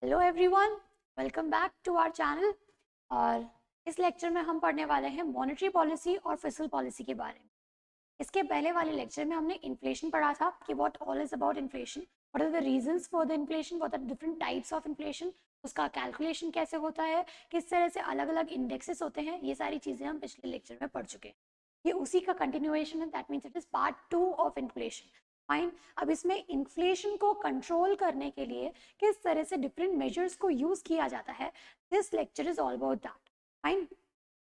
Hello everyone, welcome back to our channel. और इस lecture में हम पढ़ने वाले हैं मॉनेटरी पॉलिसी और फिस्कल पॉलिसी के बारे में। इसके पहले वाले लेक्चर में हमने इन्फ्लेशन पढ़ा था कि what all is about inflation, what are the reasons for the inflation, what are different types of inflation, उसका कैलकुलेशन कैसे होता है, किस तरह से अलग अलग इंडेक्सेस होते हैं। ये सारी चीज़ें हम पिछले लेक्चर में पढ़ चुके हैं। ये उसी का कंटिन्यूएशन है, that means it is part 2 of inflation. Fine. अब इसमें इन्फ्लेशन को कंट्रोल करने के लिए किस तरह से डिफरेंट मेजर्स को यूज किया जाता है, this lecture is all about that. Fine.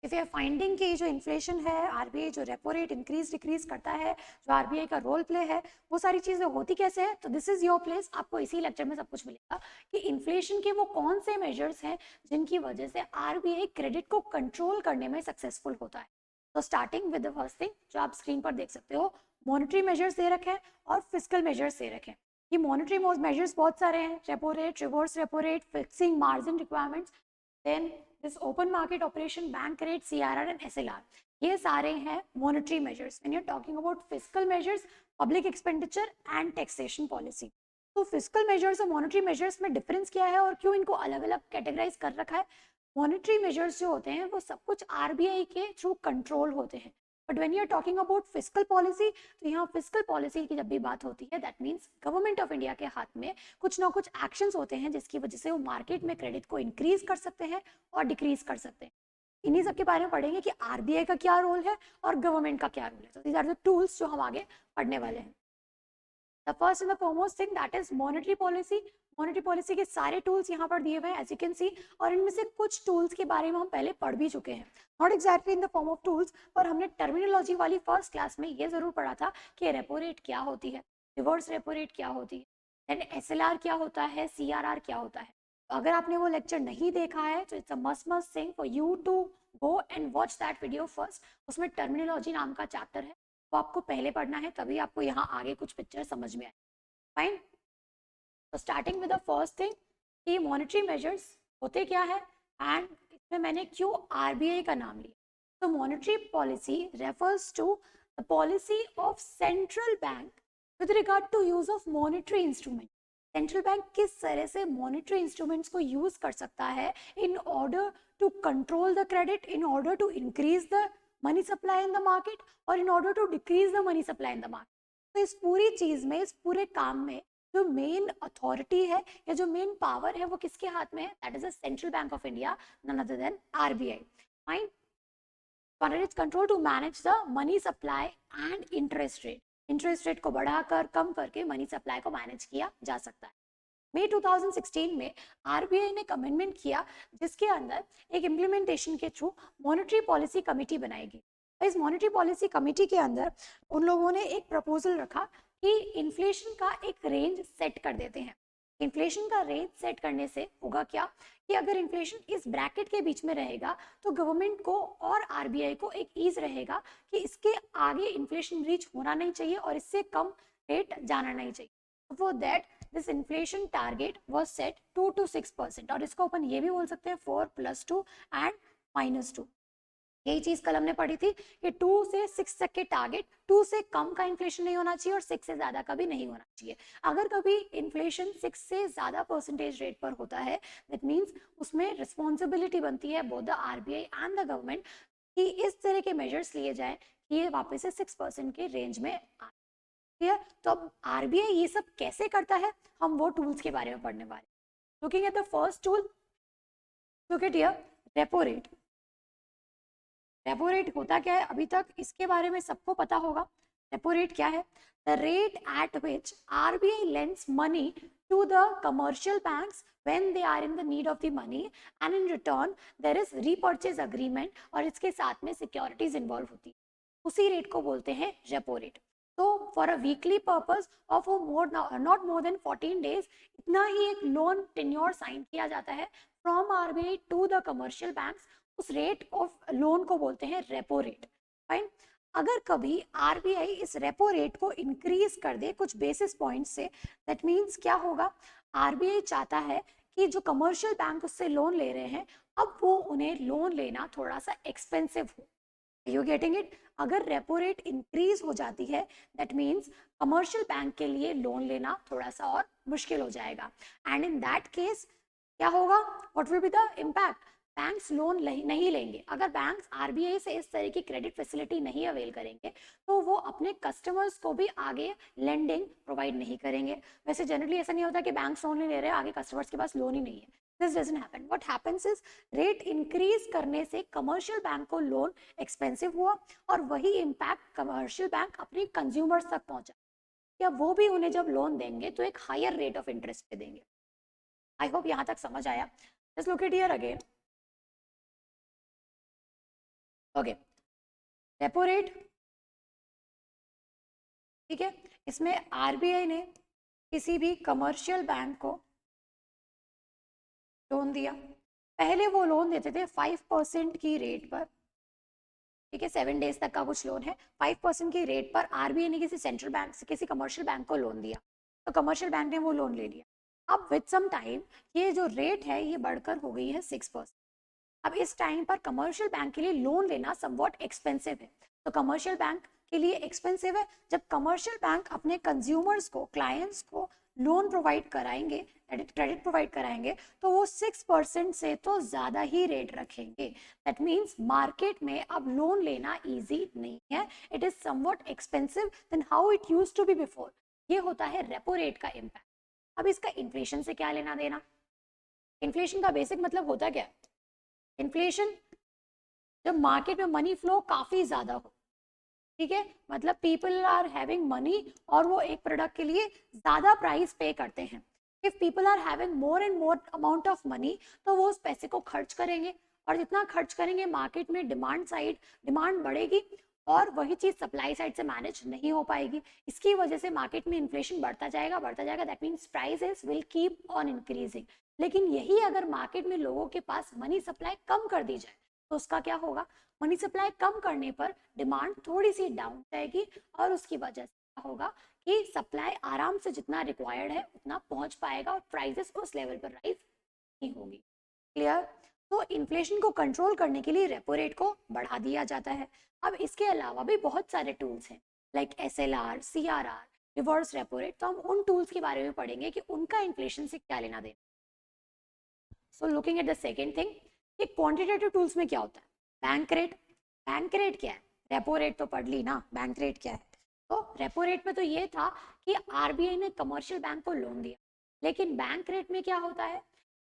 If you are finding कि जो इन्फ्लेशन है, आरबीआई जो रेपो रेट इंक्रीज डिक्रीज करता है, जो आरबीआई का रोल प्ले है, वो सारी चीजें होती कैसे है, तो दिस इज योर प्लेस। आपको इसी लेक्चर में सब कुछ मिलेगा कि इन्फ्लेशन के वो कौन से मेजर्स हैं जिनकी वजह से आरबीआई क्रेडिट को कंट्रोल करने में सक्सेसफुल होता है। तो starting with the first thing जो आप स्क्रीन पर देख सकते हो, मॉनेटरी मेजर्स दे रखे हैं और फिस्कल मेजर्स दे रखे हैं। ये मॉनेटरी मेजर्स बहुत सारे हैं, repo rate, reverse repo rate, fixing margin requirements, then this open market operation, bank rate, CRR and SLR. ये सारे हैं monetary measures. When you are talking about fiscal measures, public expenditure and taxation policy. तो fiscal measures और monetary measures में difference क्या है और क्यों इनको अलग अलग कैटेगराइज कर रखा है? मॉनेटरी मेजर्स जो होते हैं वो सब कुछ आरबीआई के थ्रू कंट्रोल होते हैं, but when you are talking about fiscal policy, तो यहाँ फिस्कल पॉलिसी की जब भी बात होती है, that means government of India के हाथ में कुछ ना कुछ एक्शंस होते हैं जिसकी वजह से वो मार्केट में क्रेडिट को इंक्रीज कर सकते हैं और डिक्रीज कर सकते हैं। इन्हीं सब के बारे में पढ़ेंगे कि आरबीआई का क्या रोल है और गवर्नमेंट का क्या रोल है। तो दीज आर द टूल्स जो हम आगे पढ़ने वाले हैं। The first and the foremost thing that is monetary policy. Monetary policy के सारे टूल्स यहाँ पर दिए हुए हैं एज यू कैन सी, और इनमें से कुछ टूल्स के बारे में हम पहले पढ़ भी चुके हैं, not exactly in the form of tools, पर हमने टर्मिनोलॉजी वाली फर्स्ट क्लास में ये जरूर पढ़ा था कि रेपो रेट क्या होती है, रिवर्स रेपो रेट क्या होती है, देन एसएलआर क्या होता है, सीआरआर क्या होता है। तो अगर आपने वो लेक्चर नहीं देखा है तो it's a must thing for you to go and watch that video first. उसमें टर्मिनोलॉजी नाम का चैप्टर है, वो आपको पहले पढ़ना है, तभी आपको यहाँ आगे कुछ पिक्चर समझ में आए। फाइन। तो starting with the first thing कि मॉनेटरी मेजर्स होते क्या है एंड इसमें मैंने क्यों आरबीआई का नाम लिया। तो monetary policy refers to the policy of central bank with regard to use of monetary instrument. Central bank किस तरह से मॉनेटरी इंस्ट्रूमेंट्स को यूज कर सकता है in order to control the credit, in order to increase the money supply in the market और in order to decrease the money supply in the market. तो इस पूरी चीज में, इस पूरे काम में जो मेन अथॉरिटी है या जो मेन पावर है वो किसके हाथ में है? That is the central bank of India, none other than RBI. Fine. under its control to manage the money supply and interest rate. Interest rate को बढ़ाकर कम करके मनी सप्लाई को मैनेज किया जा सकता है। मई 2016 में आरबीआई ने अमेंडमेंट किया जिसके अंदर एक इम्प्लीमेंटेशन के थ्रू मॉनेटरी पॉलिसी कमेटी बनाई गई। इस मॉनेटरी पॉलिसी कमेटी के अंदर उन लोगों ने एक प्रपोजल रखा कि इन्फ्लेशन का एक रेंज सेट कर देते हैं। इन्फ्लेशन का रेंज सेट करने से होगा क्या कि अगर इन्फ्लेशन इस ब्रैकेट के बीच में रहेगा तो गवर्नमेंट को और आरबीआई को एक ईज रहेगा कि इसके आगे इन्फ्लेशन रीच होना नहीं चाहिए और इससे कम रेट जाना नहीं चाहिए। For that this inflation target was set 2 to 6%, और इसको अपन ये भी बोल सकते हैं 4+2 एंड -2। यही चीज कल हमने पढ़ी थी कि 2 से 6 तक के टारगेट, 2 से कम का इन्फ्लेशन नहीं होना चाहिए और 6 से ज्यादा का भी नहीं होना चाहिए। अगर कभी इन्फ्लेशन 6 से ज्यादा परसेंटेज रेट पर होता है, दैट मीन्स उसमें रिस्पॉन्सिबिलिटी बनती है both the RBI and the government कि इस तरह के मेजर्स लिए जाए कि ये वापस से 6% के रेंज में आ। क्लियर? तो अब आरबीआई ये सब कैसे करता है, हम वो टूल्स के बारे में पढ़ने वाले। Looking at the first tool, look at here, repo rate. Repo rate होता क्या है? अभी तक इसके बारे में सबको पता होगा। रेपो रेट क्या है? The rate at which RBI lends money to the commercial banks when they are in the need of the money and in return there is repurchase agreement, और इसके साथ में सिक्योरिटीज इन्वॉल्व होती है। उसी rate को बोलते हैं रेपो रेट। तो फॉर अ वीकली पर्पस और for not more than 14 days इतना ही एक लोन टेन्योर साइन किया जाता है from RBI to the commercial banks. उस रेट ऑफ लोन को बोलते हैं रेपो रेट। फाइन। अगर कभी आरबीआई इस रेपो रेट को इंक्रीज कर दे कुछ बेसिस पॉइंट से, दैट मीन्स क्या होगा? आरबीआई चाहता है कि जो कमर्शियल बैंक उससे लोन ले रहे हैं अब वो उन्हें लोन लेना थोड़ा सा एक्सपेंसिव हो। You getting it? अगर रेपो रेट इंक्रीज हो जाती है दैट मीन्स कमर्शियल बैंक के लिए लोन लेना थोड़ा सा और मुश्किल हो जाएगा, एंड इन दैट केस क्या होगा, what will be the impact, banks loan नहीं लेंगे। अगर बैंक्स आरबीआई से इस तरह की क्रेडिट फैसिलिटी नहीं अवेल करेंगे तो वो अपने कस्टमर्स को भी आगे लेंडिंग प्रोवाइड नहीं करेंगे। वैसे जनरली ऐसा नहीं होता कि बैंक्स लोन नहीं ले रहे हैं, आगे कस्टमर्स के पास लोन ही नहीं है। This doesn't happen. What happens is rate increase करने से कमर्शियल बैंक को लोन एक्सपेंसिव हुआ और वही इम्पैक्ट कमर्शियल बैंक अपने कंज्यूमर्स तक पहुंचा। या वो भी उन्हें जब लोन देंगे तो एक हायर रेट ऑफ इंटरेस्ट पे देंगे। आई होप यहां तक समझ आया। Just look it here again. Okay, repo rate, ठीक है, इसमें आरबीआई ने किसी भी कमर्शियल बैंक को लोन दिया। पहले वो लोन देते थे 5% की रेट पर, ठीक है, 7 डेज तक का कुछ लोन है, 5% की रेट पर आरबीआई ने किसी सेंट्रल बैंक से किसी कमर्शियल बैंक को लोन दिया, तो कमर्शियल बैंक ने वो लोन ले लिया। अब विद सम टाइम ये जो रेट है ये बढ़कर हो गई है 6%। अब इस टाइम पर कमर्शियल बैंक के लिए लोन लेना समवॉट एक्सपेंसिव है। तो कमर्शियल बैंक के लिए एक्सपेंसिव है। जब कमर्शियल बैंक अपने कंज्यूमर्स को, क्लाइंट्स को लोन प्रोवाइड कराएंगे, क्रेडिट प्रोवाइड कराएंगे, तो वो 6% से तो ज़्यादा ही रेट रखेंगे। दैट मीन्स मार्केट में अब लोन लेना ईजी नहीं है, it is somewhat expensive then how it used to be before. ये होता है रेपो रेट का इम्पैक्ट। अब इसका इन्फ्लेशन से क्या लेना देना? इन्फ्लेशन का बेसिक मतलब होता क्या है? इन्फ्लेशन जब मार्केट में मनी फ्लो काफी ज्यादा हो, ठीक है, मतलब पीपल आर हैविंग मनी और वो एक प्रोडक्ट के लिए ज्यादा प्राइस पे करते हैं। If people are having more and more amount of money तो वो उस पैसे को खर्च करेंगे, और जितना खर्च करेंगे मार्केट में डिमांड बढ़ेगी और वही चीज सप्लाई साइड से मैनेज नहीं हो पाएगी। इसकी वजह से मार्केट में इन्फ्लेशन बढ़ता जाएगा। That means prices will keep on increasing. लेकिन यही अगर मार्केट में लोगों के पास मनी सप्लाई कम कर दी जाए तो उसका क्या होगा? मनी सप्लाई कम करने पर डिमांड थोड़ी सी डाउन जाएगी और उसकी वजह से क्या होगा कि सप्लाई आराम से जितना रिक्वायर्ड है उतना पहुंच पाएगा और प्राइसेस उस लेवल पर राइज नहीं होगी। क्लियर? तो इन्फ्लेशन को कंट्रोल करने के लिए रेपो रेट को बढ़ा दिया जाता है। अब इसके अलावा भी बहुत सारे टूल्स हैं like SLR, CRR, reverse repo rate. तो हम उन टूल्स के बारे में पढ़ेंगे कि उनका इन्फ्लेशन से क्या लेना देना। So looking at the second thing, ये क्वांटिटेटिव टूल्स में क्या होता है? Bank rate. बैंक रेट क्या है? रेपो रेट तो पढ़ ली ना, बैंक रेट क्या है? तो रेपो रेट में तो ये था कि आरबीआई ने कमर्शियल बैंक को लोन दिया, लेकिन बैंक रेट में क्या होता है?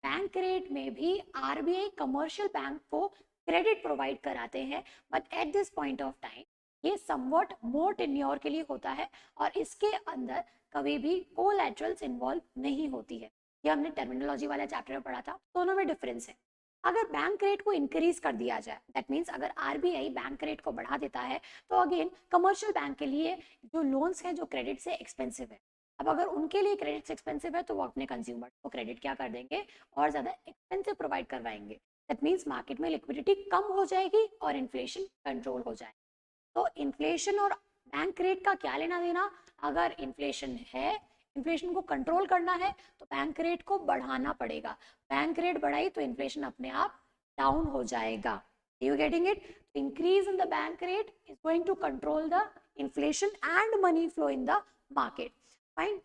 बैंक रेट में भी आरबीआई कमर्शियल बैंक को क्रेडिट प्रोवाइड कराते हैं, but at this point of time ये समवॉट मोर टेन्योर के लिए होता है और इसके अंदर कभी भी कोलैटरल्स इन्वॉल्व नहीं होती है। ये हमने टर्मिनोलॉजी वाला चैप्टर में पढ़ा था। दोनों में डिफरेंस है। अगर बैंक रेट को इंक्रीज कर दिया जाए, दैट मीन्स अगर आरबीआई बैंक रेट को बढ़ा देता है तो अगेन कमर्शियल बैंक के लिए जो लोन्स हैं जो क्रेडिट से एक्सपेंसिव है, अब अगर उनके लिए क्रेडिट एक्सपेंसिव है तो वो अपने कंज्यूमर को क्रेडिट क्या कर देंगे? और ज्यादा एक्सपेंसिव प्रोवाइड करवाएंगे। दैट मीन्स मार्केट में लिक्विडिटी कम हो जाएगी और इन्फ्लेशन कंट्रोल हो जाएगा। तो इन्फ्लेशन और बैंक रेट का क्या लेना देना? अगर इन्फ्लेशन है, इन्फ्लेशन को कंट्रोल करना है तो बैंक रेट को बढ़ाना पड़ेगा। बैंक रेट बढ़ाई तो इन्फ्लेशन अपने आप डाउन हो जाएगा। You getting it? Increase in the bank rate is going to control the inflation and money flow in the market. Fine.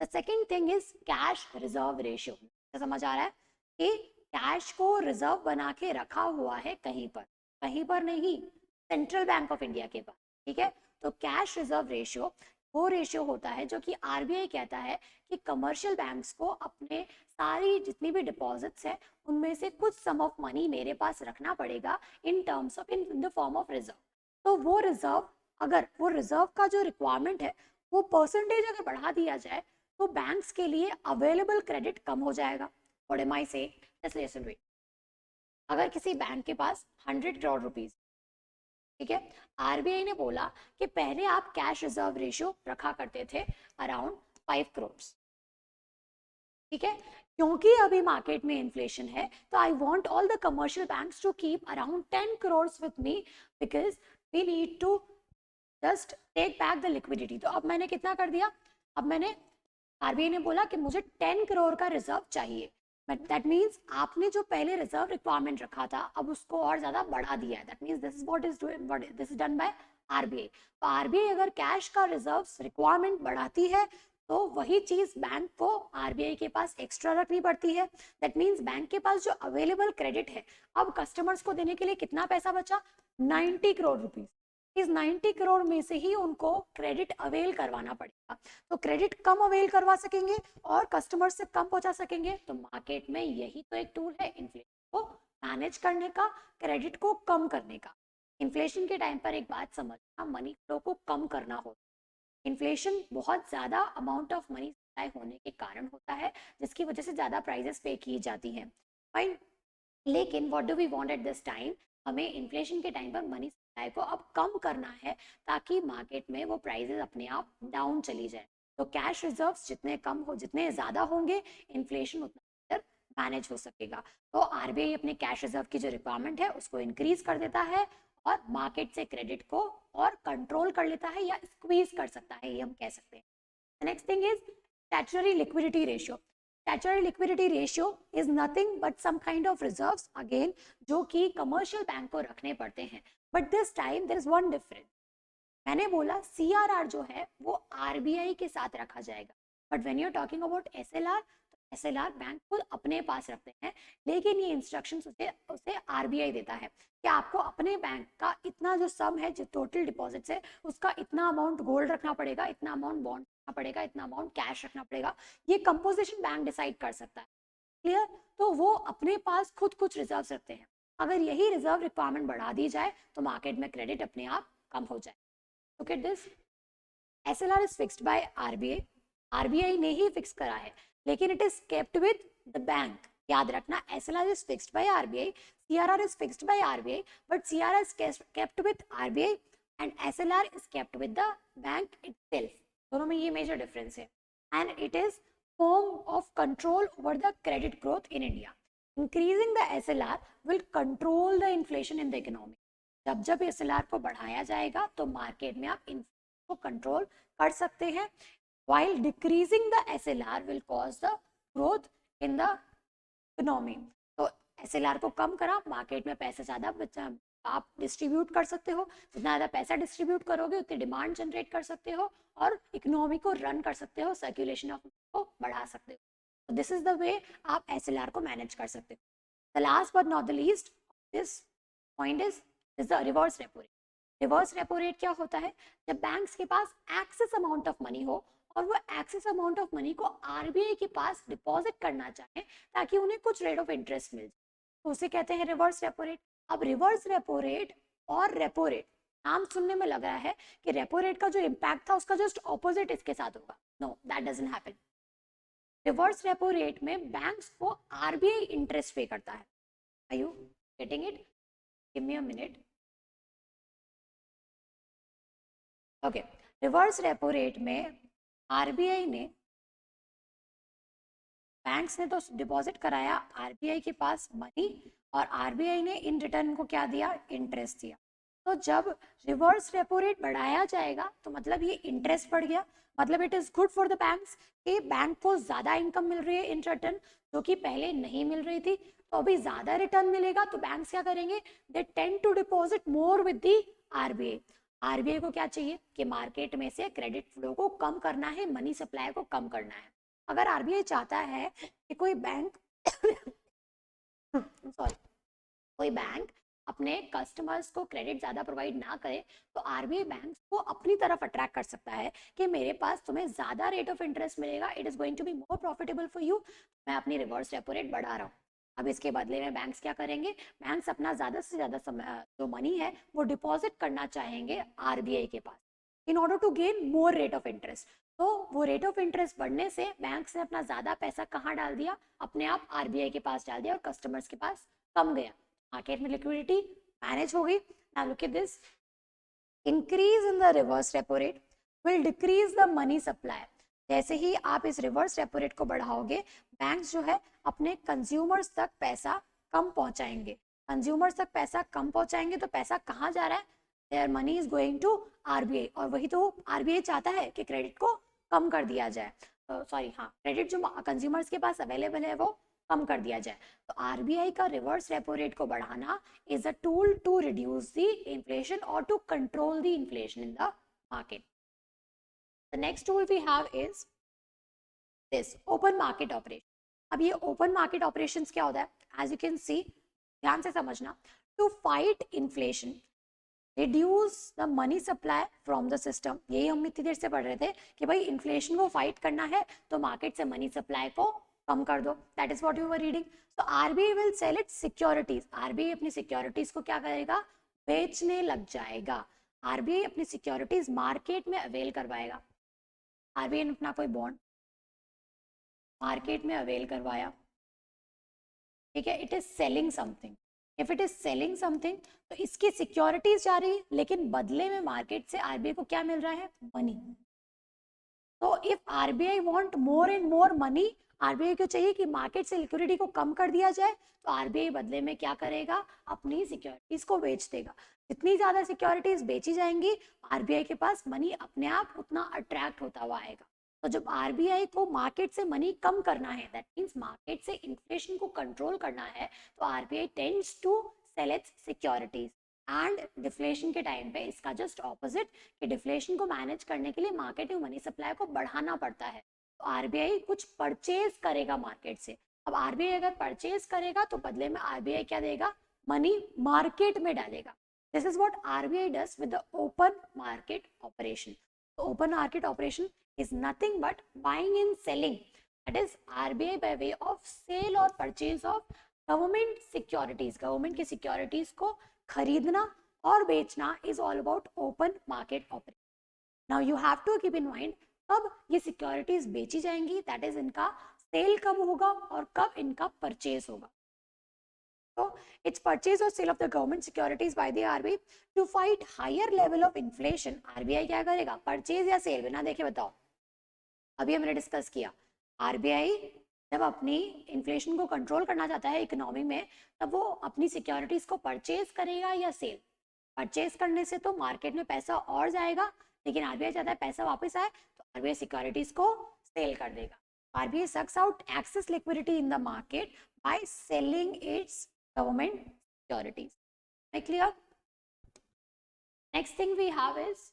The second thing is cash reserve ratio. समझ आ रहा है कि कैश को रिजर्व बना के रखा हुआ है कहीं पर नहीं, सेंट्रल बैंक ऑफ इंडिया के पास, ठीक है। तो कैश रिजर्व रेशियो वो रेशियो होता है जो कि आरबीआई कहता है कि कमर्शियल बैंक्स को अपने सारी जितनी भी डिपॉजिट्स है उनमें से कुछ सम ऑफ मनी मेरे पास रखना पड़ेगा in terms of in the form of reserve. तो वो रिजर्व, अगर वो रिजर्व का जो रिक्वायरमेंट है वो परसेंटेज अगर बढ़ा दिया जाए तो बैंक्स के लिए अवेलेबल क्रेडिट कम हो जाएगा। What am I saying? Just listen to it. अगर किसी बैंक के पास 100 करोड़ रुपीस, ठीक है, आरबीआई ने बोला कि पहले आप कैश रिजर्व रेशियो रखा करते थे अराउंड 5 करोड़, ठीक है, क्योंकि अभी मार्केट में इन्फ्लेशन है तो I want all the commercial banks to keep around 10 crore with me because we need to just take back the liquidity. तो अब मैंने कितना कर दिया? अब मैंने, आरबीआई ने बोला कि मुझे 10 करोड़ का रिजर्व चाहिए, बट दैट मीन्स आपने जो पहले रिजर्व रिक्वायरमेंट रखा था अब उसको और ज्यादा बढ़ा दिया है। That means this is what is doing, this is done by RBI. तो आरबीआई अगर कैश का रिजर्व रिक्वायरमेंट बढ़ाती है तो वही चीज बैंक को आरबीआई के पास एक्स्ट्रा रखनी पड़ती है। दैट मीन्स बैंक के पास जो अवेलेबल क्रेडिट है, अब कस्टमर्स को देने के लिए कितना पैसा बचा, 90 करोड़ रुपीस। इस 90 करोड़ में से ही उनको क्रेडिट अवेल करवाना पड़ेगा। तो क्रेडिट कम अवेल करवा सकेंगे और कस्टमर से कम पहुंचा सकेंगे। तो मार्केट में यही तो एक टूल है इन्फ्लेशन को मैनेज करने का, क्रेडिट को कम करने का। इन्फ्लेशन के टाइम पर एक बात समझना, मनी फ्लो को कम करना होता है। इन्फ्लेशन बहुत ज्यादा अमाउंट ऑफ मनी सप्लाई होने के कारण होता है, जिसकी वजह से ज्यादा प्राइसेस पे की जाती हैं। फाइन, लेकिन what do we want at this time, हमें इन्फ्लेशन के टाइम पर मनी सप्लाई को अब कम करना है, ताकि मार्केट में वो प्राइसेस अपने आप डाउन चली जाए। तो कैश रिजर्व्स जितने कम हो, जितने ज्यादा होंगे, इन्फ्लेशन उतना बेहतर मैनेज हो सकेगा। तो आरबीआई अपने कैश रिजर्व की जो रिक्वायरमेंट है उसको इंक्रीज कर देता है और मार्केट से क्रेडिट को और कंट्रोल कर लेता है या स्क्वीज कर सकता है, ये हम कह सकते हैं। Next thing is statutory liquidity ratio. Statutory liquidity ratio is nothing but some kind of reserves, again जो कि कमर्शियल बैंक को रखने पड़ते हैं। But this time there is one difference. मैंने बोला सीआरआर जो है वो आरबीआई के साथ रखा जाएगा, but when you are talking about SLR, तो एसएलआर बैंक खुद अपने पास रखते हैं, लेकिन ये इंस्ट्रक्शंस उसे आरबीआई देता है कि आपको अपने बैंक का इतना जो सम है, जो टोटल डिपॉजिट्स है, उसका इतना अमाउंट गोल्ड रखना पड़ेगा, इतना अमाउंट बॉन्ड रखना पड़ेगा, इतना अमाउंट कैश रखना पड़ेगा। ये कंपोजिशन बैंक डिसाइड कर सकता है। क्लियर? तो वो अपने पास खुद कुछ रिजर्व रखते हैं। अगर यही रिजर्व रिक्वायरमेंट बढ़ा दी जाए तो मार्केट में क्रेडिट अपने आप कम हो जाए। Look at this. SLR is fixed by RBI. RBI ने ही फिक्स करा है, लेकिन it is kept with the bank. याद रखना, SLR is fixed by RBI, CRR is fixed by RBI, but CRR is kept with RBI and SLR is kept with the bank itself. दोनों में ये major difference है. And it is form of control over the credit growth in India. Increasing the SLR will control the inflation in the economy. जब जब SLR को बढ़ाया जाएगा तो मार्केट में आप इन्फ्लेशन को कंट्रोल कर सकते हैं, while decreasing the SLR will cause the growth in the economy. तो एसएलआर को कम करा, मार्केट में पैसा ज्यादा आप डिस्ट्रीब्यूट कर सकते हो, जितना ज्यादा पैसा डिस्ट्रीब्यूट करोगे उतनी डिमांड जनरेट कर सकते हो और इकोनॉमी को रन कर सकते हो, सर्कुलेशन ऑफ को बढ़ा सकते हो। दिस इज द वे आप एसएलआर को मैनेज कर सकते हो। The last but not the least this point is the reverse repo rate. Reverse repo rate क्या होता है? जब बैंक्स के पास एक्सेस अमाउंट ऑफ मनी हो और वो एक्सेस अमाउंट ऑफ मनी को आरबीआई के पास डिपॉजिट करना चाहें ताकि उन्हें कुछ रेट ऑफ इंटरेस्ट मिल जाए, तो उसे कहते हैं रिवर्स रेपो रेट। अब रिवर्स रेपो रेट और रेपो रेट, नाम सुनने में लग रहा है कि रेपो रेट का जो इम्पैक्ट था उसका जस्ट ऑपोजिट इसके साथ होगा। No, that doesn't happen. Reverse repo rate में बैंक्स को आरबीआई इंटरेस्ट पे करता है। Are you getting it? Give me a minute. Okay, reverse repo rate में आरबीआई ने, बैंक्स ने तो डिपॉजिट कराया आरबीआई के पास मनी और आरबीआई ने इन रिटर्न को क्या दिया? इंटरेस्ट दिया। तो जब रिवर्स रेपो रेट बढ़ाया जाएगा तो मतलब ये इंटरेस्ट बढ़ गया, मतलब it is good for the banks कि बैंक को ज्यादा इनकम मिल रही है इन रिटर्न, जो कि पहले नहीं मिल रही थी। तो अभी ज्यादा रिटर्न मिलेगा तो बैंक्स क्या करेंगे? They tend to deposit more with the RBI. RBI को क्या चाहिए कि मार्केट में से क्रेडिट फ्लो को कम करना है, मनी सप्लाई को कम करना है। अगर आरबीआई चाहता है कि कोई बैंक सॉरी कोई बैंक अपने कस्टमर्स को क्रेडिट ज्यादा प्रोवाइड ना करे, तो आरबीआई बैंक्स को अपनी तरफ अट्रैक्ट कर सकता है कि मेरे पास तुम्हें ज्यादा रेट ऑफ इंटरेस्ट मिलेगा, it is going to be more profitable for you, मैं अपनी रिवर्स रेपो रेट बढ़ा रहा हूँ। अब इसके बदले में बैंक्स क्या करेंगे? बैंक्स अपना ज्यादा से ज्यादा जो मनी है वो डिपॉजिट करना चाहेंगे आरबीआई के पास in order to gain more rate of interest. तो वो रेट ऑफ इंटरेस्ट बढ़ने से बैंक्स ने अपना ज्यादा पैसा कहाँ डाल दिया? अपने आप आरबीआई के पास डाल दिया और कस्टमर्स के पास कम गया। मार्केट में लिक्विडिटी मैनेज हो गई। Now look at this, increase in the reverse repo rate will decrease the money supply. जैसे ही आप इस रिवर्स रेपो रेट को बढ़ाओगे, बैंक्स जो है अपने कंज्यूमर्स तक पैसा कम पहुंचाएंगे। कंज्यूमर्स तक पैसा कम पहुंचाएंगे तो पैसा कहाँ जा रहा है? Their money is going to RBI, और वही तो आरबीआई चाहता है कि क्रेडिट को कम कर दिया जाए। सॉरी हाँ, क्रेडिट जो कंज्यूमर्स के पास अवेलेबल है वो कम कर दिया जाए। तो आरबीआई का रिवर्स रेपो रेट को बढ़ाना is a tool to reduce the inflation or to control the inflation in the market. The next tool we have is this open market operation. अब ये ओपन मार्केट ऑपरेशंस क्या होता है, as you can see, ध्यान से समझना, to fight inflation, reduce the money supply from the system. यही हम इतनी देर से पढ़ रहे थे कि भाई इन्फ्लेशन को फाइट करना है तो मार्केट से मनी सप्लाई को कम कर दो, that is what you were reading. So RBI will sell its securities, RBI अपनी सिक्योरिटीज को क्या करेगा, बेचने लग जाएगा। आरबीआई अपनी सिक्योरिटीज मार्केट में अवेल करवाएगा। आरबीआई ने अपना कोई बॉन्ड मार्केट में अवेल करवाया, ठीक है, it is selling something. If it is selling something तो इसकी सिक्योरिटीज जा रही है, लेकिन बदले में मार्केट से आरबीआई को क्या मिल रहा है, मनी। तो if RBI want more and more money, RBI को चाहिए कि मार्केट से लिक्विडिटी को कम कर दिया जाए, तो आरबीआई बदले में क्या करेगा, अपनी सिक्योरिटीज को बेच देगा। जितनी ज्यादा सिक्योरिटीज बेची जाएंगी, आरबीआई के पास मनी अपने आप उतना अट्रैक्ट होता हुआ आएगा। तो जब आरबीआई को मार्केट से मनी कम करना है, दैट मींस मार्केट से इन्फ्लेशन को कंट्रोल करना है, तो RBI tends to sell its securities. And deflation के टाइम पे इसका जस्ट ऑपोजिट, कि डिफ्लेशन को मैनेज करने के लिए मार्केट में मनी सप्लाई को बढ़ाना पड़ता है, तो आरबीआई कुछ परचेज करेगा मार्केट से। अब आरबीआई अगर परचेज करेगा तो बदले में आरबीआई क्या देगा, मनी मार्केट में डालेगा। This is what RBI does with the open market operation. Open market operation is nothing but buying and selling, that is RBI by way of sale or purchase of government securities, government की securities को खरीदना और बेचना is all about open market operation. Now you have to keep in mind कब ये securities बेची जाएंगी, that is इनका sale कब होगा और कब इनका purchase होगा। So it's purchase or sale of the government securities by the RBI to fight higher level of inflation. RBI क्या करेगा, purchase या sale, बिना देखे बताओ। अभी हमने डिस्कस किया, आरबीआई जब अपनी इन्फ्लेशन को कंट्रोल करना चाहता है इकोनॉमी में, तब वो अपनी सिक्योरिटीज को परचेज करेगा या सेल। परचेज करने से तो मार्केट में पैसा और जाएगा, लेकिन आरबीआई चाहता है पैसा वापस आए, तो आरबीआई सिक्योरिटीज को सेल कर देगा। RBI sucks out excess liquidity in the market by selling its government securities. Clear? Next thing we have is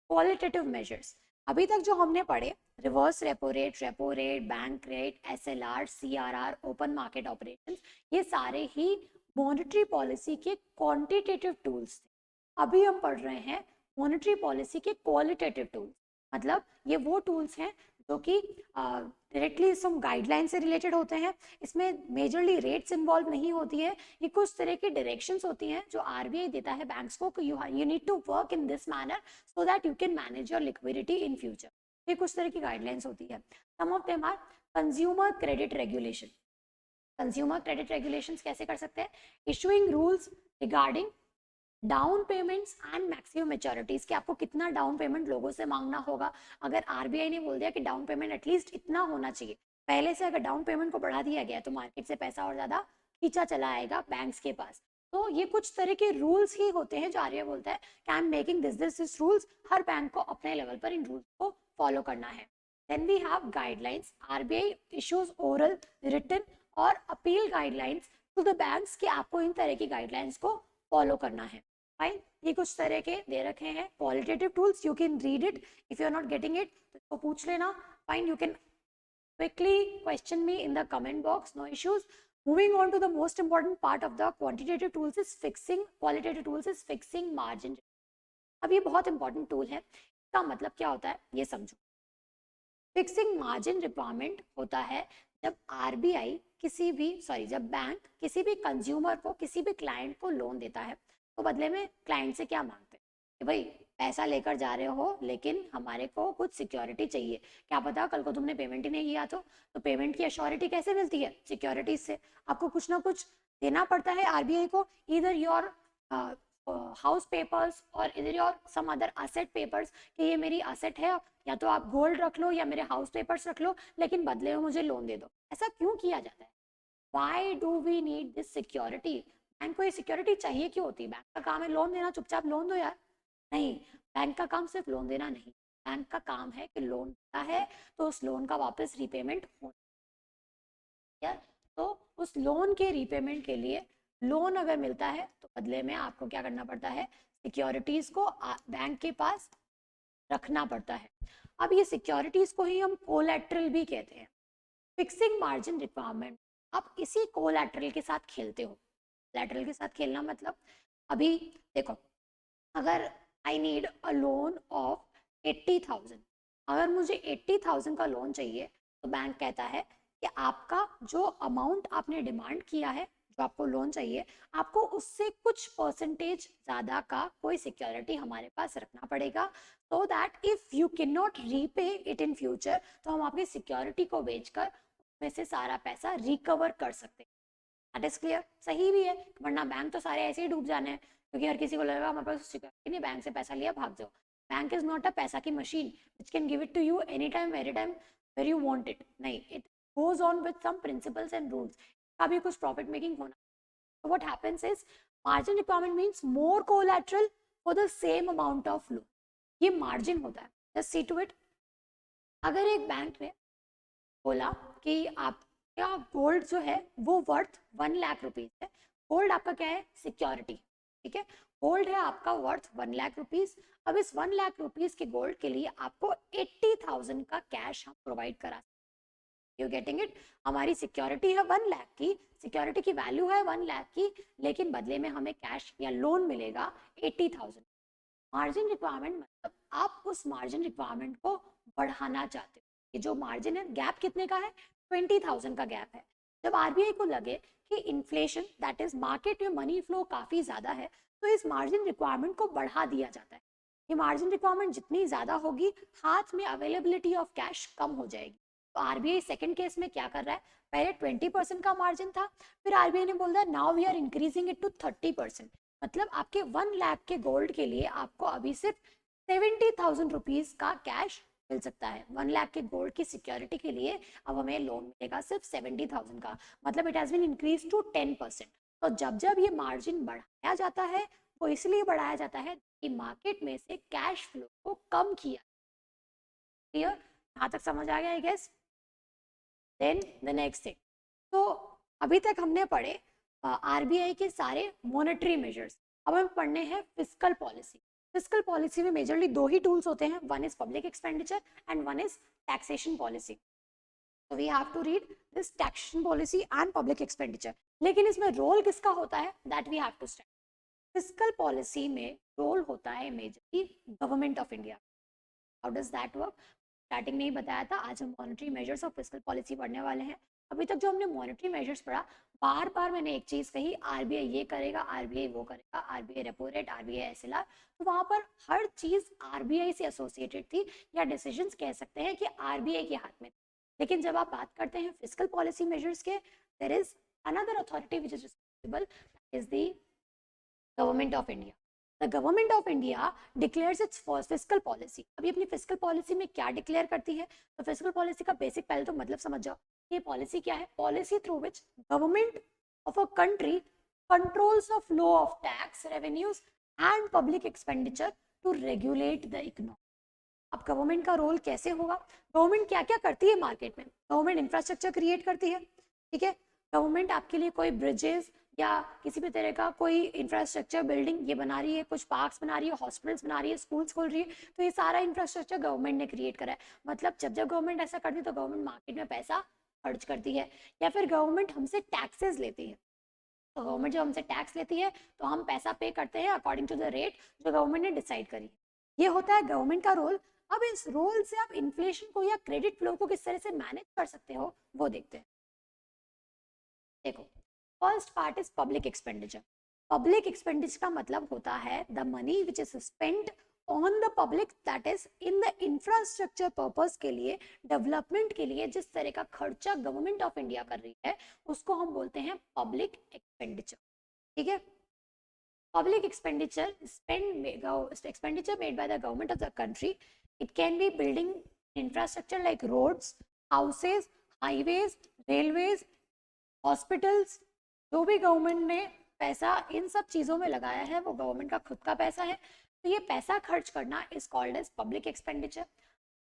qualitative measures. अभी तक जो हमने पढ़े, reverse repo rate, bank rate, SLR, CRR, open market operations, ये सारे ही monetary policy के quantitative tools थे। अभी हम पढ़ रहे हैं मॉनेटरी पॉलिसी के क्वालिटेटिव टूल्स। मतलब ये वो टूल्स हैं जो कि डायरेक्टली सम गाइडलाइन से रिलेटेड होते हैं। इसमें मेजरली रेट्स इन्वॉल्व नहीं होती है, ये कुछ तरह की डायरेक्शंस होती हैं जो आरबीआई देता है बैंक्स को कि you need to work in this manner so that you can manage your liquidity in future. ये कुछ तरह की गाइडलाइंस होती है। Some of them are consumer credit regulation. Consumer credit regulations कैसे कर सकते हैं, issuing rules regarding down payments and maximum maturities, कि आपको कितना डाउन पेमेंट लोगों से मांगना होगा। अगर आरबीआई ने बोल दिया कि डाउन पेमेंट एटलीस्ट इतना होना चाहिए, पहले से अगर डाउन पेमेंट को बढ़ा दिया गया तो मार्केट से पैसा और ज्यादा खींचा चला आएगा बैंक्स के पास। तो ये कुछ तरह के रूल्स ही होते हैं जो आरबीआई बोलता है कि I am making this rules, her bank को अपने लेवल पर इन रूल्स को फॉलो करना है। Then we have guidelines. RBI issues oral, written और appeal guidelines to the banks कि आपको इन तरह की गाइडलाइंस को फॉलो करना है। फाइन, ये कुछ तरह के दे रखे हैं qualitative tools, you can read it. If you are not getting it तो पूछ लेना। Fine, you can quickly question me in the comment box, no issues. Moving on to the most important part of the quantitative tools is fixing, qualitative tools is fixing margin. अब ये बहुत important tool है, इसका मतलब क्या होता है ये समझो। फिक्सिंग मार्जिन रिक्वायरमेंट होता है जब आरबीआई जब बैंक किसी भी कंज्यूमर को, किसी भी क्लाइंट को लोन देता है, तो बदले में क्लाइंट से क्या मांगते हैं कि भाई पैसा लेकर जा रहे हो लेकिन हमारे को कुछ सिक्योरिटी चाहिए। क्या पता कल को तुमने पेमेंट ही नहीं किया तो पेमेंट की अश्योरिटी कैसे मिलती है, सिक्योरिटीज से। आपको कुछ ना कुछ देना पड़ता है आरबीआई को, इधर योर हाउस पेपर्स और इधर your some other asset papers, कि ये मेरी असेट है, या तो आप गोल्ड रख लो या मेरे हाउस पेपर्स रख लो, लेकिन बदले में मुझे लोन दे दो। ऐसा क्यों किया जाता है? Why do we need this security? Bank को ये सिक्योरिटी चाहिए क्यों होती है? बैंक का काम है लोन देना, चुपचाप लोन दो यार। नहीं, बैंक का काम सिर्फ लोन देना नहीं, बैंक का काम है कि लोन देता है तो उस लोन का वापस रीपेमेंट हो यार। तो उस लोन के रीपेमेंट के लिए लोन अगर मिलता है तो बदले में आपको क्या करना पड़ता है, सिक्योरिटीज को बैंक के पास रखना पड़ता है। अब ये सिक्योरिटीज को ही हम कोलैटरल भी कहते हैं। फिक्सिंग मार्जिन रिक्वायरमेंट, आप इसी कोलैटरल के साथ खेलते हो। कोलैटरल के साथ खेलना मतलब, अभी देखो, अगर I need a loan of 80,000, अगर मुझे 80,000 का लोन चाहिए तो बैंक कहता है कि आपका जो अमाउंट आपने डिमांड किया है, जो आपको लोन चाहिए, आपको उससे कुछ परसेंटेज ज़्यादा का कोई सिक्योरिटी हमारे पास रखना पड़ेगा, so that if you can not repay it in future, तो हम आपकी सिक्योरिटी को बेचकर उसमें से सारा पैसा रिकवर कर सकते हैं। दैट इज क्लियर, सही भी है, वरना बैंक तो सारे ऐसे ही डूब जाने हैं, क्योंकि हर किसी को लगेगा हमारे पास सिक्योरिटी नहीं, बैंक से पैसा लिया भाग जाओ। बैंक इज नॉट अ पैसा की machine which can give it to you any time any time where you want it, नहीं, it goes on with some principles and rules, का भी कुछ प्रॉफिट मेकिंग होना। So what happens is margin requirement means more collateral for the same amount of loan. ये margin होता है, just see to it। अगर एक बैंक ने बोला कि आपका गोल्ड जो है वो वर्थ 1 लाख रुपीज है, गोल्ड आपका क्या है, सिक्योरिटी, ठीक है, गोल्ड है आपका वर्थ 1 लाख रुपीज। अब इस 1 लाख रुपीज के गोल्ड के लिए आपको 80,000 का कैश हम प्रोवाइड करा, यू गेटिंग इट, हमारी सिक्योरिटी है 1 लाख की, सिक्योरिटी की वैल्यू है 1 लाख की, लेकिन बदले में हमें कैश या लोन मिलेगा 80,000। मार्जिन रिक्वायरमेंट मतलब आप उस मार्जिन रिक्वायरमेंट को बढ़ाना चाहते हो, ये जो मार्जिन है, गैप कितने का है, 20,000 का गैप है। जब आरबीआई को लगे कि इन्फ्लेशन दैट इज मार्केट में मनी फ्लो काफी ज्यादा है, तो इस मार्जिन रिक्वायरमेंट को बढ़ा दिया जाता है। ये मार्जिन रिक्वायरमेंट जितनी ज्यादा होगी, हाथ में अवेलेबिलिटी ऑफ कैश कम हो जाएगी। तो आरबीआई सेकंड केस में क्या कर रहा है, पहले 20% का मार्जिन था, फिर आरबीआई ने बोल दिया now we are increasing it to 30%, मतलब आपके 1 लाख के गोल्ड के लिए आपको अभी सिर्फ 70,000 रुपीज का कैश मिल सकता है। 1 लाख के गोल्ड की सिक्योरिटी के लिए अब हमें लोन मिलेगा सिर्फ 70,000 का, मतलब it has been increase to 10%। तो जब जब ये मार्जिन बढ़ाया जाता है, वो इसलिए बढ़ाया जाता है कि मार्केट में से कैश फ्लो को कम किया। क्लियर, यहाँ तक समझ आ गया I guess. Then the next thing, तो अभी तक हमने पढ़े आरबीआई के सारे मॉनेटरी मेजर्स, अब हमें पढ़ने हैं फिस्कल पॉलिसी। फिस्कल पॉलिसी में मेजरली दो ही टूल्स होते हैं, one is public expenditure and one is taxation policy. तो we have to read this taxation policy and public expenditure, लेकिन इसमें रोल किसका होता है, that we have to study. Fiscal policy में रोल होता है majorly government of India. How does that work, starting में ही बताया था, आज हम मॉनेटरी मेजर्स और फिस्कल पॉलिसी पढ़ने वाले हैं। अभी तक जो हमने मॉनेटरी मेजर्स पढ़ा, बार बार मैंने एक चीज कही, आरबीआई ये करेगा, आरबीआई वो करेगा, RBI repo rate, RBI SLR, तो वहां पर हर चीज आरबीआई से एसोसिएटेड थी, या डिसीजंस कह सकते हैं कि आरबीआई के हाथ में। लेकिन जब आप बात करते हैं फिस्कल पॉलिसी मेजर्स के, there is another authority which is responsible, is the government of India. The government of India declares its fiscal policy. अभी अपनी फिस्कल पॉलिसी में क्या डिक्लेयर करती है, तो फिस्कल पॉलिसी का बेसिक पहले तो मतलब समझ जाओ, ये पॉलिसी क्या है, policy through which government of a country controls the flow of tax revenues and public expenditure to regulate the economy. अब गवर्नमेंट का रोल कैसे होगा, गवर्नमेंट क्या क्या करती है मार्केट में, गवर्नमेंट इंफ्रास्ट्रक्चर क्रिएट करती है, ठीक है, गवर्नमेंट आपके लिए कोई ब्रिजेस या किसी भी तरह का कोई इंफ्रास्ट्रक्चर बिल्डिंग ये बना रही है, कुछ पार्क्स बना रही है, हॉस्पिटल्स बना रही है, स्कूल्स खोल रही है, तो ये सारा इंफ्रास्ट्रक्चर गवर्नमेंट ने क्रिएट करा है। मतलब जब जब गवर्नमेंट ऐसा करती है तो गवर्नमेंट मार्केट में पैसा खर्च करती है, या फिर गवर्नमेंट हमसे टैक्सेस लेती है। तो गवर्नमेंट जब हमसे टैक्स लेती है तो हम पैसा पे करते हैं अकॉर्डिंग टू द रेट जो गवर्नमेंट ने डिसाइड करी। ये होता है गवर्नमेंट का रोल। अब इस रोल से आप इन्फ्लेशन को या क्रेडिट फ्लो को किस तरह से मैनेज कर सकते हो वो देखते हैं। देखो, first part is public expenditure. Public expenditure का मतलब होता है the money which is spent on the public, that is in the infrastructure purpose के लिए, डेवलपमेंट के लिए जिस तरह का खर्चा गवर्नमेंट ऑफ इंडिया कर रही है उसको हम बोलते हैं पब्लिक एक्सपेंडिचर, ठीक है। Public expenditure expenditure made by the government of the country. It can be building infrastructure like roads, houses, highways, railways, hospitals. जो भी गवर्नमेंट ने पैसा इन सब चीज़ों में लगाया है वो गवर्नमेंट का खुद का पैसा है, तो ये पैसा खर्च करना is called as public expenditure.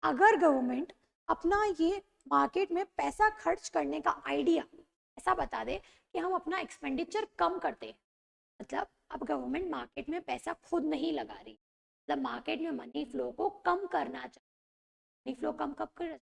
अगर गवर्नमेंट अपना ये मार्केट में पैसा खर्च करने का आइडिया ऐसा बता दे कि हम अपना एक्सपेंडिचर कम करते हैं, मतलब अब गवर्नमेंट मार्केट में पैसा खुद नहीं लगा रही, मतलब मार्केट में मनी फ्लो को कम करना चाहिए, मनी फ्लो कम कब कर,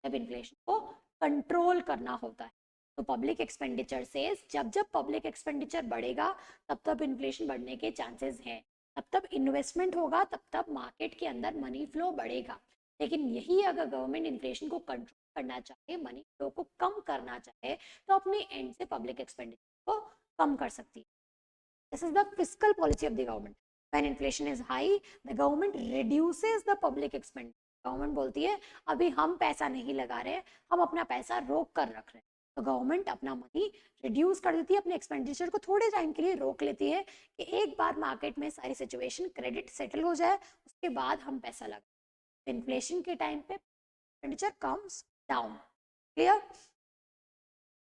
जब इन्फ्लेशन को कंट्रोल करना होता है। तो पब्लिक एक्सपेंडिचर से जब जब पब्लिक एक्सपेंडिचर बढ़ेगा तब तब इन्फ्लेशन बढ़ने के चांसेस हैं, तब तब इन्वेस्टमेंट होगा, तब तब मार्केट के अंदर मनी फ्लो बढ़ेगा। लेकिन यही अगर गवर्नमेंट इन्फ्लेशन को कंट्रोल करना चाहे, मनी फ्लो को कम करना चाहे, तो अपने एंड से पब्लिक एक्सपेंडिचर को कम कर सकती है। This is the fiscal policy of the government. When inflation is high, the government reduces the public expenditure. Government बोलती है अभी हम पैसा नहीं लगा रहे, हम अपना पैसा रोक कर रख रहे हैं। तो गवर्नमेंट अपना मनी रिड्यूस कर देती है, अपने एक्सपेंडिचर को थोड़े टाइम के लिए रोक लेती है कि एक बार मार्केट में सारी सिचुएशन क्रेडिट सेटल हो जाए, उसके बाद हम पैसा लगाए। इन्फ्लेशन के टाइम पे expenditure comes down. Clear?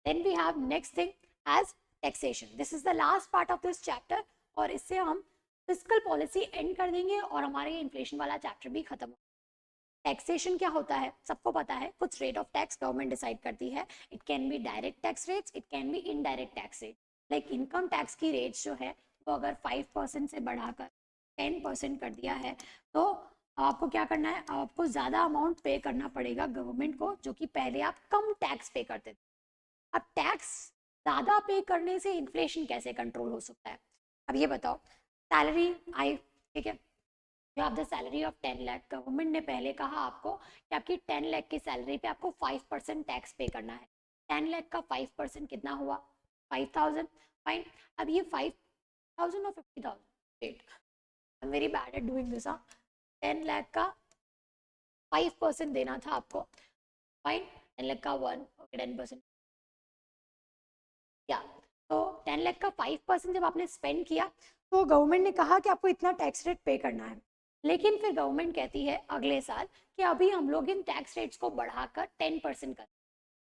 Then we have next thing as taxation. This is the last part of this chapter, और इससे हम फिस्कल पॉलिसी एंड कर देंगे और हमारे इन्फ्लेशन वाला चैप्टर भी खत्म हो। टैक्सेशन क्या होता है सबको पता है, कुछ rate of tax government decide करती है। It can be direct tax rates, it can be indirect tax rate. Like income tax की रेट्स जो है वो अगर 5% से बढ़ाकर 10% कर दिया है, तो आपको क्या करना है, आपको ज़्यादा अमाउंट पे करना पड़ेगा गवर्नमेंट को, जो कि पहले आप कम टैक्स पे करते थे। अब टैक्स ज़्यादा पे करने से इन्फ्लेशन कैसे कंट्रोल हो सकता है? अब ये बताओ, सैलरी आई, ठीक है, you have the salary of 10 lakh. Government ने पहले कहा आपको कि आपकी 10 लाख की सैलरी पे आपको 5% टैक्स पे करना है। 10 लाख का 5% कितना हुआ? 5000। फाइन। अब ये 5000 और 50,000, wait, I am very bad at doing this. 10 lakh का 5% देना था आपको, फाइन। 10 लाख का 1, ओके, 10%, या तो 10 लाख का 5% जब आपने स्पेंड किया तो गवर्नमेंट ने कहा कि आपको इतना टैक्स रेट पे करना है। लेकिन फिर गवर्नमेंट कहती है अगले साल कि अभी हम लोग इन टैक्स रेट्स को बढ़ाकर 10% कर।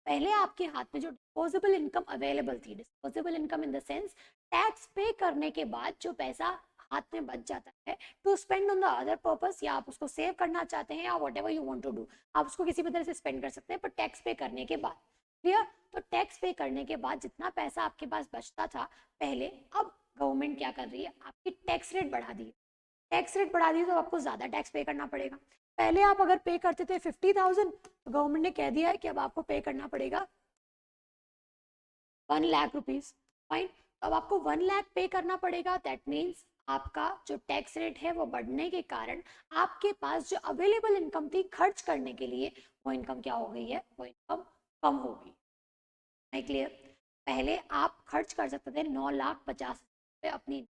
पहले आपके हाथ में जो डिस्पोजेबल इनकम अवेलेबल थी, disposable income in the sales tax पे करने के बाद जो पैसा हाथ में बच जाता है to spend on the other purpose, या आप उसको सेव करना चाहते हैं या whatever you want to do, आप उसको किसी भी तरह से स्पेंड कर सकते हैं, पर टैक्स पे करने के बाद। क्लियर? तो टैक्स पे करने के बाद जितना पैसा आपके पास बचता था पहले, अब गवर्नमेंट क्या कर रही है, आपकी टैक्स रेट बढ़ा दी। टैक्स रेट बढ़ा दी तो आपको ज्यादा टैक्स पे करना पड़ेगा। पहले आप अगर पे करते थे 50,000, तो गवर्नमेंट ने कह दिया है कि अब आपको पे करना पड़ेगा 1 लाख रुपीज। फाइन। तो अब आपको 1 लाख पे करना पड़ेगा। दैट मीन्स आपका जो टैक्स रेट है वो बढ़ने के कारण आपके पास जो अवेलेबल इनकम थी खर्च करने के लिए, वो इनकम क्या हो गई है, वो इनकम कम हो गई है। क्लियर? पहले आप खर्च कर सकते थे 9,50,000 अपनी,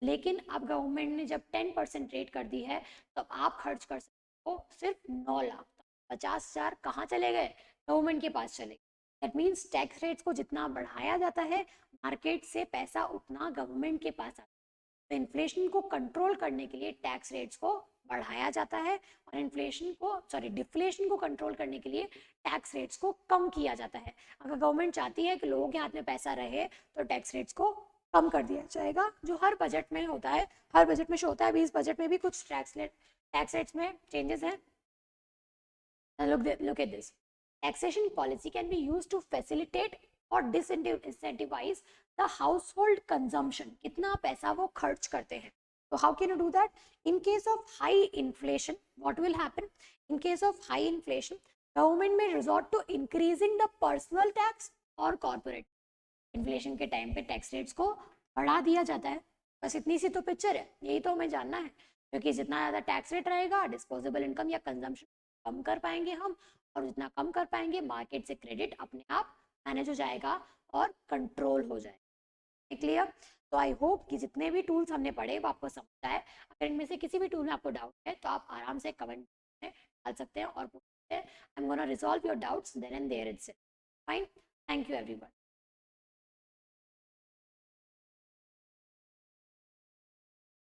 लेकिन अब गवर्नमेंट ने जब 10% रेट कर दी है तो आप खर्च कर सकते हो सिर्फ 9,50,000। कहाँ चले गए? गवर्नमेंट के पास चले गए। दैट मीन्स टैक्स रेट्स को जितना बढ़ाया जाता है मार्केट से पैसा उतना गवर्नमेंट के पास आता है। तो इन्फ्लेशन को कंट्रोल करने के लिए टैक्स रेट्स को बढ़ाया जाता है, और इन्फ्लेशन को, सॉरी, डिफ्लेशन को कंट्रोल करने के लिए टैक्स रेट्स को कम किया जाता है। अगर गवर्नमेंट चाहती है कि लोगों के हाथ में पैसा रहे तो टैक्स रेट्स को कम कर दिया जाएगा, जो हर बजट में होता है, हर बजट में शो होता है। अभी इस बजट में भी कुछ टैक्स रेट्स में चेंजेस हैं। Look at this. Taxation policy can be used to facilitate or disincentivize the household consumption. कितना पैसा वो खर्च करते हैं। So how can you do that? In case of high inflation, what will happen? In case of high inflation, government may resort to increasing the personal tax or corporate. Inflation के time पे tax rates को बढ़ा दिया जाता है। बस इतनी सी तो पिक्चर है, यही तो हमें जानना है। क्योंकि जितना ज़्यादा टैक्स रेट रहेगा, डिस्पोजेबल इनकम या कंजम्पशन कम कर पाएंगे हम, और जितना कम कर पाएंगे मार्केट से क्रेडिट अपने आप मैनेज हो जाएगा और कंट्रोल हो जाएगा। क्लियर? तो आई होप कि जितने भी टूल्स हमने पढ़े वो आपको समझ आए। अगर इनमें से किसी भी टूल में आपको डाउट है तो आप आराम से कमेंट में डाल सकते हैं और पूछ सकते हैं। I am gonna resolve your doubts then and there itself. Fine. Thank you everyone.